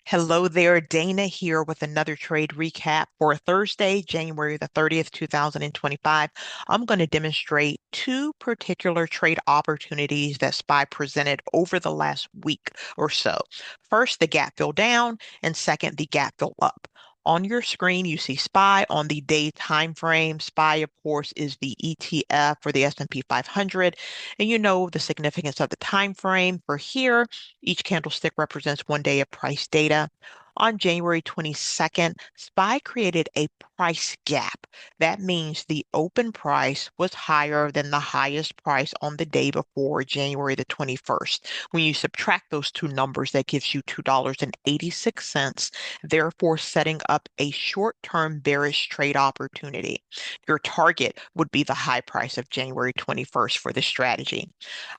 Hello there, Dana here with another trade recap for Thursday, January the 30th, 2025. I'm going to demonstrate two particular trade opportunities that SPY presented over the last week or so. First, the gap fill down, and second, the gap fill up. On your screen, you see SPY on the day time frame. SPY, of course, is the ETF for the S&P 500, and you know the significance of the time frame. For here, each candlestick represents one day of price data. On January 22nd, SPY created a price gap. That means the open price was higher than the highest price on the day before January the 21st. When you subtract those two numbers, that gives you $2.86, therefore setting up a short-term bearish trade opportunity. Your target would be the high price of January 21st for this strategy.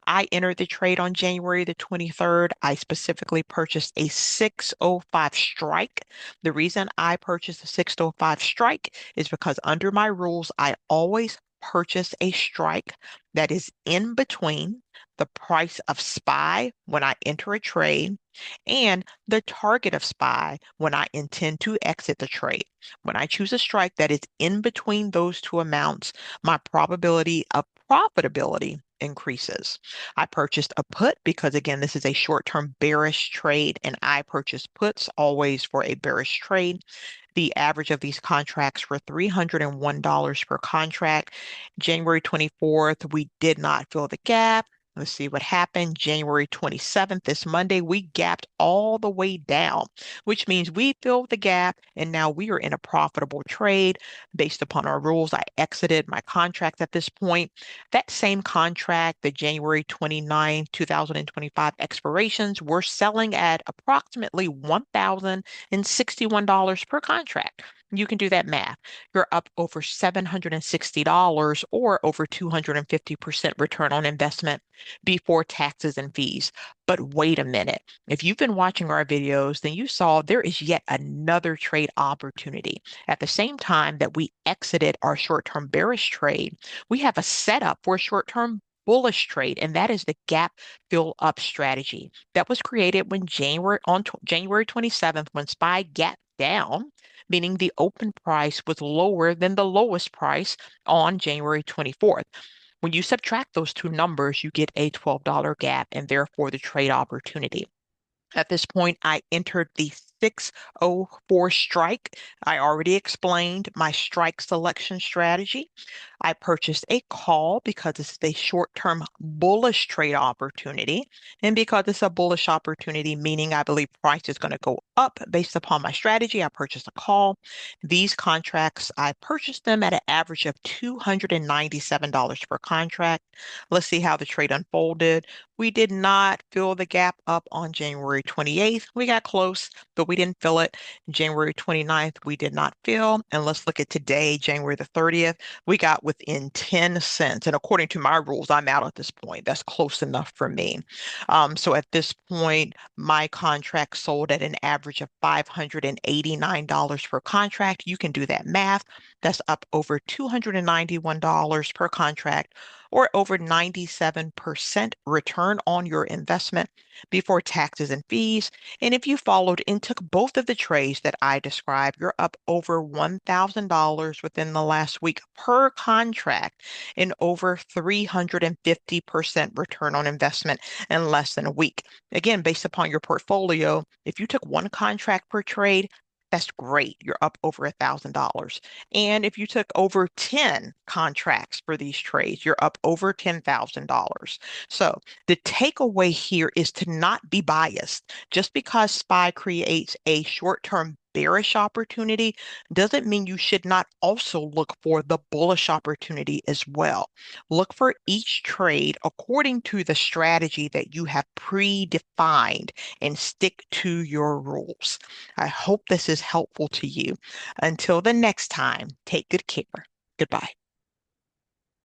I entered the trade on January the 23rd. I specifically purchased a 605 strike. The reason I purchased a 605 strike is because under my rules, I always purchase a strike that is in between the price of SPY when I enter a trade and the target of SPY when I intend to exit the trade. When I choose a strike that is in between those two amounts, my probability of profitability increases. I purchased a put because, again, this is a short-term bearish trade, and I purchase puts always for a bearish trade. The average of these contracts were $301 per contract. January 24th, we did not fill the gap. Let's see what happened. January 27th, this Monday, we gapped all the way down, which means we filled the gap and now we are in a profitable trade based upon our rules. I exited my contract at this point. That same contract, the January 29, 2025 expirations, were selling at approximately $1,061 per contract. You can do that math. You're up over $760 or over 250% return on investment before taxes and fees. But wait a minute. If you've been watching our videos, then you saw there is yet another trade opportunity. At the same time that we exited our short-term bearish trade, we have a setup for a short-term bullish trade, and that is the gap fill up strategy that was created when January 27th, when SPY gapped down, meaning the open price was lower than the lowest price on January 24th. When you subtract those two numbers, you get a $12 gap and therefore the trade opportunity. At this point, I entered the 604 strike. I already explained my strike selection strategy. I purchased a call because this is a short-term bullish trade opportunity. And because it's a bullish opportunity, meaning I believe price is going to go up based upon my strategy, I purchased a call. These contracts, I purchased them at an average of $297 per contract. Let's see how the trade unfolded. We did not fill the gap up on January 28th. We got close, but we didn't fill it. January 29th, we did not fill. And let's look at today, January the 30th. We got within 10 cents. And according to my rules, I'm out at this point. That's close enough for me. So at this point, my contract sold at an average of $589 per contract. You can do that math. That's up over $291 per contract, or over 97% return on your investment before taxes and fees. And if you followed and took both of the trades that I described, you're up over $1,000 within the last week per contract and over 350% return on investment in less than a week. Again, based upon your portfolio, if you took one contract per trade, that's great. You're up over $1,000. And if you took over 10 contracts for these trades, you're up over $10,000. So the takeaway here is to not be biased. Just because SPY creates a short-term bearish opportunity doesn't mean you should not also look for the bullish opportunity as well. Look for each trade according to the strategy that you have predefined and stick to your rules. I hope this is helpful to you. Until the next time, take good care. Goodbye.